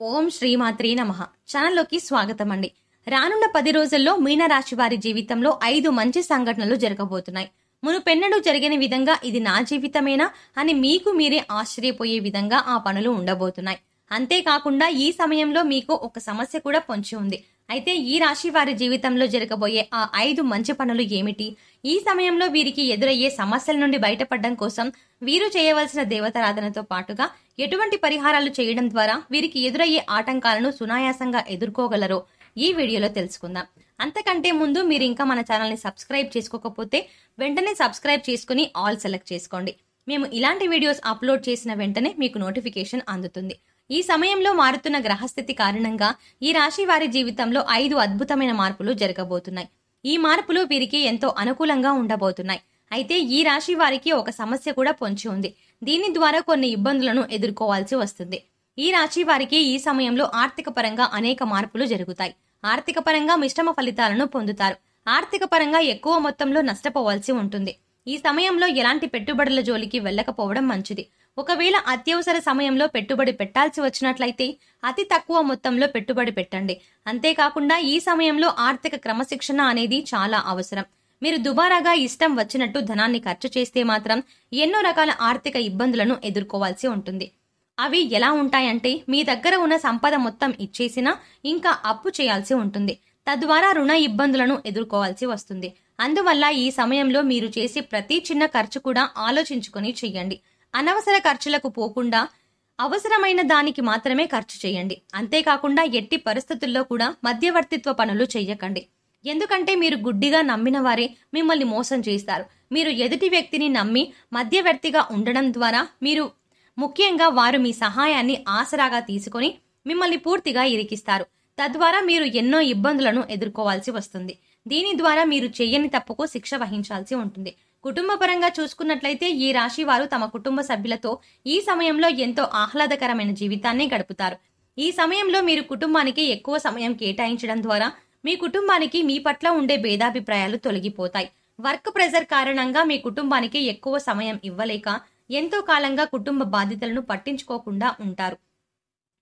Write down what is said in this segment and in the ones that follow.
ఓం శ్రీమాత్రే నమః. ఛానల్లోకి స్వాగతం అండి. రానున్న 10 రోజుల్లో మీనరాశి వారి జీవితంలో 5 మంచి సంఘటనలు జరగబోతున్నాయి. మునుపెన్నడూ జరిగిన విధంగా ఇది నా జీవితమేనా అని మీకు మీరే ఆశ్చర్యపోయే విధంగా ఆ పనులు ఉండబోతున్నాయి. అంతేకాకుండా ఈ సమయంలో మీకు ఒక సమస్య కూడా పొంచి ఉంది. అయితే ఈ రాశి వారి జీవితంలో జరగబోయే ఆ 5 మంచి పనులు ఏమిటి? ఈ సమయంలో వీరికి ఎదురయ్యే సమస్యల నుండి బయటపడడం కోసం వీరు చేయవలసిన దేవతారాధనతో పాటుగా ఎటువంటి పరిహారాలు చేయడం ద్వారా వీరికి ఎదురయ్యే ఆటంకాలను సునాయాసంగా ఎదుర్కోగలరో ఈ వీడియోలో తెలుసుకుందాం. అంతకంటే ముందు మీరు ఇంకా మన ఛానల్ని సబ్స్క్రైబ్ చేసుకోకపోతే వెంటనే సబ్స్క్రైబ్ చేసుకుని ఆల్ సెలెక్ట్ చేసుకోండి. మేము ఇలాంటి వీడియోస్ అప్లోడ్ చేసిన వెంటనే మీకు నోటిఫికేషన్ అందుతుంది. ఈ సమయంలో మారుతున్న గ్రహస్థితి కారణంగా ఈ రాశి వారి జీవితంలో 5 అద్భుతమైన మార్పులు జరగబోతున్నాయి. ఈ మార్పులు వీరికి ఎంతో అనుకూలంగా ఉండబోతున్నాయి. అయితే ఈ రాశి వారికి ఒక సమస్య కూడా పొంచి ఉంది. దీని ద్వారా కొన్ని ఇబ్బందులను ఎదుర్కోవాల్సి వస్తుంది. ఈ రాశి వారికి ఈ సమయంలో ఆర్థిక పరంగా అనేక మార్పులు జరుగుతాయి. ఆర్థిక పరంగా మిశ్రమ ఫలితాలను పొందుతారు. ఆర్థిక పరంగా ఎక్కువ మొత్తంలో నష్టపోవాల్సి ఉంటుంది. ఈ సమయంలో ఎలాంటి పెట్టుబడుల జోలికి వెళ్ళకపోవడం మంచిది. ఒకవేళ అత్యవసర సమయంలో పెట్టుబడి పెట్టాల్సి వచ్చినట్లయితే అతి తక్కువ మొత్తంలో పెట్టుబడి పెట్టండి. అంతేకాకుండా ఈ సమయంలో ఆర్థిక క్రమశిక్షణ అనేది చాలా అవసరం. మీరు దుబారాగా ఇష్టం వచ్చినట్టు ధనాన్ని ఖర్చు చేస్తే మాత్రం ఎన్నో రకాల ఆర్థిక ఇబ్బందులను ఎదుర్కోవాల్సి ఉంటుంది. అవి ఎలా ఉంటాయంటే మీ దగ్గర ఉన్న సంపద మొత్తం ఇచ్చేసినా ఇంకా అప్పు చేయాల్సి ఉంటుంది. తద్వారా రుణ ఇబ్బందులను ఎదుర్కోవాల్సి వస్తుంది. అందువల్ల ఈ సమయంలో మీరు చేసే ప్రతి చిన్న ఖర్చు కూడా ఆలోచించుకొని చెయ్యండి. అనవసర ఖర్చులకు పోకుండా అవసరమైన దానికి మాత్రమే ఖర్చు చేయండి. అంతేకాకుండా ఎట్టి పరిస్థితుల్లో కూడా మధ్యవర్తిత్వ పనులు చెయ్యకండి. ఎందుకంటే మీరు గుడ్డిగా నమ్మిన వారే మిమ్మల్ని మోసం చేస్తారు. మీరు ఎదుటి వ్యక్తిని నమ్మి మధ్యవర్తిగా ఉండడం ద్వారా ముఖ్యంగా వారు మీ సహాయాన్ని ఆసరాగా తీసుకొని మిమ్మల్ని పూర్తిగా ఇరికిస్తారు. తద్వారా మీరు ఎన్నో ఇబ్బందులను ఎదుర్కోవాల్సి వస్తుంది. దీని ద్వారా మీరు చేయని తప్పుకు శిక్ష వహించాల్సి ఉంటుంది. కుటుంబపరంగా చూసుకున్నట్లయితే ఈ రాశి వారు తమ కుటుంబ సభ్యులతో ఈ సమయంలో ఎంతో ఆహ్లాదకరమైన జీవితాన్ని గడుపుతారు. ఈ సమయంలో మీరు కుటుంబానికి ఎక్కువ సమయం కేటాయించడం ద్వారా మీ కుటుంబానికి మీ పట్ల ఉండే భేదాభిప్రాయాలు తొలగిపోతాయి. వర్క్ ప్రెజర్ కారణంగా మీ కుటుంబానికి ఎక్కువ సమయం ఇవ్వలేక ఎంతో కాలంగా కుటుంబ బాధ్యతలను పట్టించుకోకుండా ఉంటారు.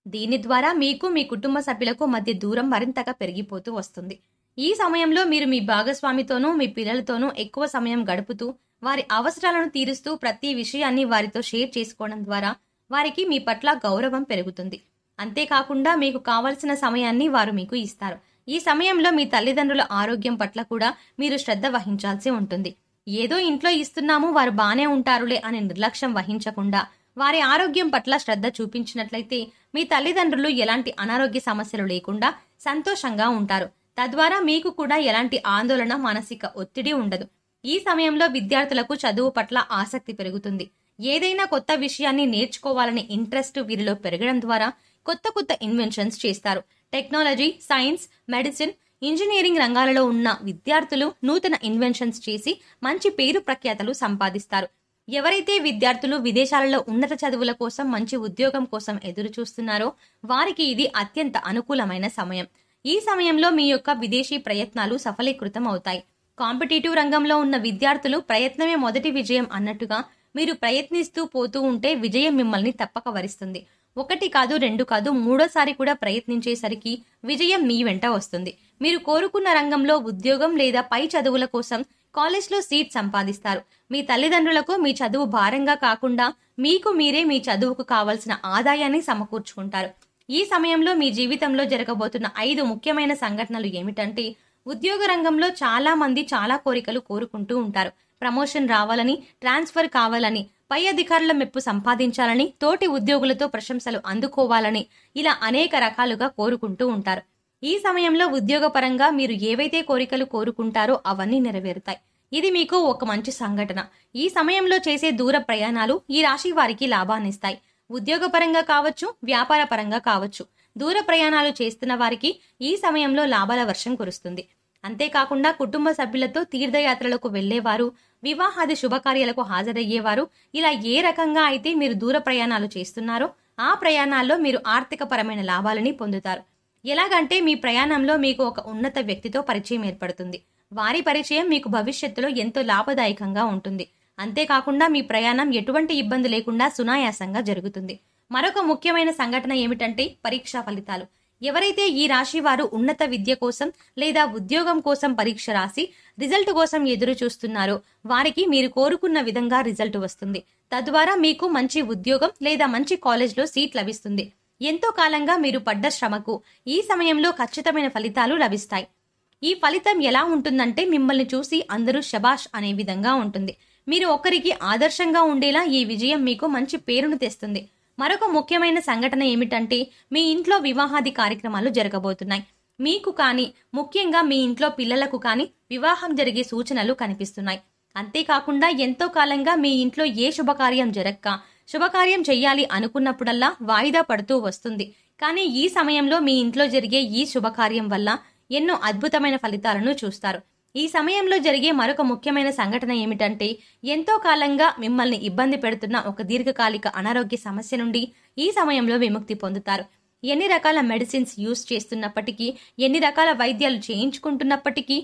దీని ద్వారా మీకు మీ కుటుంబ సభ్యులకు మధ్య దూరం మరింతగా పెరిగిపోతూ వస్తుంది. ఈ సమయంలో మీరు మీ భాగస్వామితోనూ మీ పిల్లలతోనూ ఎక్కువ సమయం గడుపుతూ వారి అవసరాలను తీరుస్తూ ప్రతి విషయాన్ని వారితో షేర్ చేసుకోవడం ద్వారా వారికి మీ పట్ల గౌరవం పెరుగుతుంది. అంతేకాకుండా మీకు కావలసిన సమయాన్ని వారు మీకు ఇస్తారు. ఈ సమయంలో మీ తల్లిదండ్రుల ఆరోగ్యం పట్ల కూడా మీరు శ్రద్ధ వహించాల్సి ఉంటుంది. ఏదో ఇంట్లో ఇస్తున్నాము వారు బానే ఉంటారులే అనే నిర్లక్ష్యం వహించకుండా వారి ఆరోగ్యం పట్ల శ్రద్ధ చూపించినట్లయితే మీ తల్లిదండ్రులు ఎలాంటి అనారోగ్య సమస్యలు లేకుండా సంతోషంగా ఉంటారు. తద్వారా మీకు కూడా ఎలాంటి ఆందోళన, మానసిక ఒత్తిడి ఉండదు. ఈ సమయంలో విద్యార్థులకు చదువు పట్ల ఆసక్తి పెరుగుతుంది. ఏదైనా కొత్త విషయాన్ని నేర్చుకోవాలనే ఇంట్రెస్ట్ వీరిలో పెరగడం ద్వారా కొత్త కొత్త ఇన్వెన్షన్స్ చేస్తారు. టెక్నాలజీ, సైన్స్, మెడిసిన్, ఇంజనీరింగ్ రంగాలలో ఉన్న విద్యార్థులు నూతన ఇన్వెన్షన్స్ చేసి మంచి పేరు ప్రఖ్యాతలు సంపాదిస్తారు. ఎవరైతే విద్యార్థులు విదేశాలలో ఉన్నత చదువుల కోసం, మంచి ఉద్యోగం కోసం ఎదురు చూస్తున్నారో వారికి ఇది అత్యంత అనుకూలమైన సమయం. ఈ సమయంలో మీ యొక్క విదేశీ ప్రయత్నాలు సఫలీకృతం అవుతాయి. కాంపిటేటివ్ రంగంలో ఉన్న విద్యార్థులు ప్రయత్నమే మొదటి విజయం అన్నట్టుగా మీరు ప్రయత్నిస్తూ పోతూ ఉంటే విజయం మిమ్మల్ని తప్పక వరిస్తుంది. 1 కాదు, 2 కాదు, 3ోసారి కూడా ప్రయత్నించేసరికి విజయం మీ వెంట వస్తుంది. మీరు కోరుకున్న రంగంలో ఉద్యోగం లేదా పై చదువుల కోసం కాలేజ్లో సీట్ సంపాదిస్తారు. మీ తల్లిదండ్రులకు మీ చదువు భారంగా కాకుండా మీకు మీరే మీ చదువుకు కావలసిన ఆదాయాన్ని సమకూర్చుకుంటారు. ఈ సమయంలో మీ జీవితంలో జరగబోతున్న 5 ముఖ్యమైన సంఘటనలు ఏమిటంటే, ఉద్యోగ రంగంలో చాలా మంది చాలా కోరికలు కోరుకుంటూ ఉంటారు. ప్రమోషన్ రావాలని, ట్రాన్స్ఫర్ కావాలని, పై అధికారుల మెప్పు సంపాదించాలని, తోటి ఉద్యోగులతో ప్రశంసలు అందుకోవాలని ఇలా అనేక రకాలుగా కోరుకుంటూ ఉంటారు. ఈ సమయంలో ఉద్యోగపరంగా మీరు ఏవైతే కోరికలు కోరుకుంటారో అవన్నీ నెరవేరుతాయి. ఇది మీకు ఒక మంచి సంఘటన. ఈ సమయంలో చేసే దూర ప్రయాణాలు ఈ రాశి వారికి లాభాన్నిస్తాయి. ఉద్యోగపరంగా కావచ్చు, వ్యాపార పరంగా కావచ్చు, దూర ప్రయాణాలు చేస్తున్న వారికి ఈ సమయంలో లాభాల వర్షం కురుస్తుంది. అంతేకాకుండా కుటుంబ సభ్యులతో తీర్థయాత్రలకు వెళ్లేవారు, వివాహాది శుభకార్యాలకు హాజరయ్యేవారు, ఇలా ఏ రకంగా అయితే మీరు దూర ప్రయాణాలు చేస్తున్నారో ఆ ప్రయాణాల్లో మీరు ఆర్థిక పరమైన లాభాలని పొందుతారు. ఎలాగంటే మీ ప్రయాణంలో మీకు ఒక ఉన్నత వ్యక్తితో పరిచయం ఏర్పడుతుంది. వారి పరిచయం మీకు భవిష్యత్తులో ఎంతో లాభదాయకంగా ఉంటుంది. అంతేకాకుండా మీ ప్రయాణం ఎటువంటి ఇబ్బంది లేకుండా సునాయాసంగా జరుగుతుంది. మరొక ముఖ్యమైన సంఘటన ఏమిటంటే పరీక్షా ఫలితాలు. ఎవరైతే ఈ రాశి వారు ఉన్నత విద్య కోసం లేదా ఉద్యోగం కోసం పరీక్ష రాసి రిజల్ట్ కోసం ఎదురు చూస్తున్నారో వారికి మీరు కోరుకున్న విధంగా రిజల్ట్ వస్తుంది. తద్వారా మీకు మంచి ఉద్యోగం లేదా మంచి కాలేజ్లో సీట్ లభిస్తుంది. ఎంతో కాలంగా మీరు పడ్డ శ్రమకు ఈ సమయంలో ఖచ్చితమైన ఫలితాలు లభిస్తాయి. ఈ ఫలితం ఎలా ఉంటుందంటే మిమ్మల్ని చూసి అందరూ శబాష్ అనే విధంగా ఉంటుంది. మీరు ఒకరికి ఆదర్శంగా ఉండేలా ఈ విజయం మీకు మంచి పేరును తెస్తుంది. మరొక ముఖ్యమైన సంఘటన ఏమిటంటే మీ ఇంట్లో వివాహాది కార్యక్రమాలు జరగబోతున్నాయి. మీకు కానీ ముఖ్యంగా మీ ఇంట్లో పిల్లలకు కానీ వివాహం జరిగే సూచనలు కనిపిస్తున్నాయి. అంతేకాకుండా ఎంతో కాలంగా మీ ఇంట్లో ఏ శుభకార్యం జరక్క శుభకార్యం చెయ్యాలి అనుకున్నప్పుడల్లా వాయిదా పడుతూ వస్తుంది. కానీ ఈ సమయంలో మీ ఇంట్లో జరిగే ఈ శుభకార్యం వల్ల ఎన్నో అద్భుతమైన ఫలితాలను చూస్తారు. ఈ సమయంలో జరిగే మరొక ముఖ్యమైన సంఘటన ఏమిటంటే ఎంతో కాలంగా మిమ్మల్ని ఇబ్బంది పెడుతున్న ఒక దీర్ఘకాలిక అనారోగ్య సమస్య నుండి ఈ సమయంలో విముక్తి పొందుతారు. ఎన్ని రకాల మెడిసిన్స్ యూజ్ చేస్తున్నప్పటికీ, ఎన్ని రకాల వైద్యాలు చేయించుకుంటున్నప్పటికీ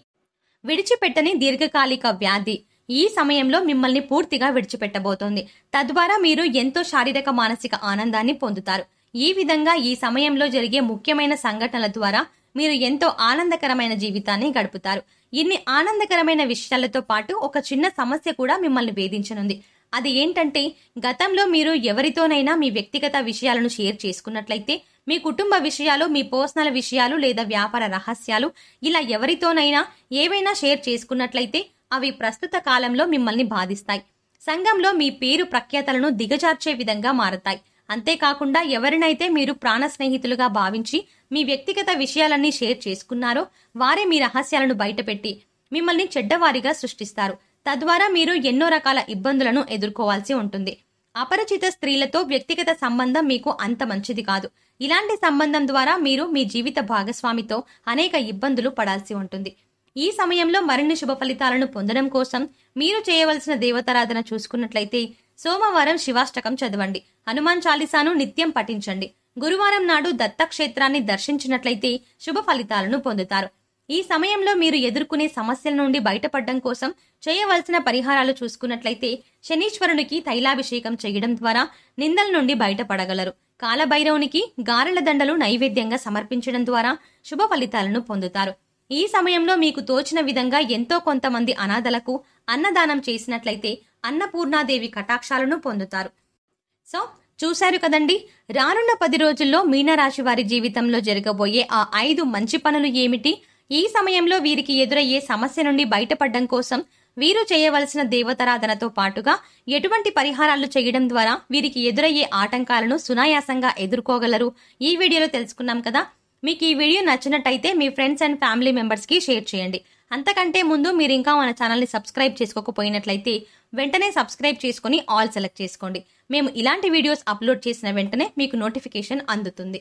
విడిచిపెట్టని దీర్ఘకాలిక వ్యాధి ఈ సమయంలో మిమ్మల్ని పూర్తిగా విడిచిపెట్టబోతోంది. తద్వారా మీరు ఎంతో శారీరక మానసిక ఆనందాన్ని పొందుతారు. ఈ విధంగా ఈ సమయంలో జరిగే ముఖ్యమైన సంఘటనల ద్వారా మీరు ఎంతో ఆనందకరమైన జీవితాన్ని గడుపుతారు. ఇన్ని ఆనందకరమైన విషయాలతో పాటు ఒక చిన్న సమస్య కూడా మిమ్మల్ని వేధించనుంది. అది ఏంటంటే గతంలో మీరు ఎవరితోనైనా మీ వ్యక్తిగత విషయాలను షేర్ చేసుకున్నట్లయితే, మీ కుటుంబ విషయాలు, మీ పర్సనల్ విషయాలు లేదా వ్యాపార రహస్యాలు ఇలా ఎవరితోనైనా ఏవైనా షేర్ చేసుకున్నట్లయితే అవి ప్రస్తుత కాలంలో మిమ్మల్ని బాధిస్తాయి. సంఘంలో మీ పేరు ప్రఖ్యాతలను దిగజార్చే విధంగా మారతాయి. అంతేకాకుండా ఎవరినైతే మీరు ప్రాణ స్నేహితులుగా భావించి మీ వ్యక్తిగత విషయాలన్నీ షేర్ చేసుకున్నారో వారే మీ రహస్యాలను బయటపెట్టి మిమ్మల్ని చెడ్డవారిగా సృష్టిస్తారు. తద్వారా మీరు ఎన్నో రకాల ఇబ్బందులను ఎదుర్కోవాల్సి ఉంటుంది. అపరిచిత స్త్రీలతో వ్యక్తిగత సంబంధం మీకు అంత మంచిది కాదు. ఇలాంటి సంబంధం ద్వారా మీరు మీ జీవిత భాగస్వామితో అనేక ఇబ్బందులు పడాల్సి ఉంటుంది. ఈ సమయంలో మరిన్ని శుభ ఫలితాలను పొందడం కోసం మీరు చేయవలసిన దేవతారాధన చూసుకున్నట్లయితే సోమవారం శివాష్టకం చదవండి, హనుమాన్ చాలీసాను నిత్యం పఠించండి. గురువారం నాడు దత్తక్షేత్రాన్ని దర్శించినట్లయితే శుభ ఫలితాలను పొందుతారు. ఈ సమయంలో మీరు ఎదుర్కొనే సమస్యల నుండి బయటపడడం కోసం చేయవలసిన పరిహారాలు చూసుకున్నట్లయితే శనీశ్వరునికి తైలాభిషేకం చేయడం ద్వారా నిందల నుండి బయటపడగలరు. కాలభైరవునికి గారెల దండలు నైవేద్యంగా సమర్పించడం ద్వారా శుభ ఫలితాలను పొందుతారు. ఈ సమయంలో మీకు తోచిన విధంగా ఎంతో కొంతమంది అనాథలకు అన్నదానం చేసినట్లయితే అన్నపూర్ణాదేవి కటాక్షాలను పొందుతారు. సో చూశారు కదండి, రానున్న 10 రోజుల్లో మీనరాశి వారి జీవితంలో జరగబోయే ఆ 5 మంచి పనులు ఏమిటి, ఈ సమయంలో వీరికి ఎదురయ్యే సమస్య నుండి బయటపడడం కోసం వీరు చేయవలసిన దేవతారాధనతో పాటుగా ఎటువంటి పరిహారాలు చేయడం ద్వారా వీరికి ఎదురయ్యే ఆటంకాలను సునాయాసంగా ఎదుర్కోగలరు ఈ వీడియోలో తెలుసుకున్నాం కదా. మీకు ఈ వీడియో నచ్చినట్టయితే మీ ఫ్రెండ్స్ అండ్ ఫ్యామిలీ మెంబర్స్కి షేర్ చేయండి. అంతకంటే ముందు మీరు ఇంకా మన ఛానల్ని సబ్స్క్రైబ్ చేసుకోకపోయినట్లయితే వెంటనే సబ్స్క్రైబ్ చేసుకుని ఆల్ సెలెక్ట్ చేసుకోండి. మేము ఇలాంటి వీడియోస్ అప్లోడ్ చేసిన వెంటనే మీకు నోటిఫికేషన్ అందుతుంది.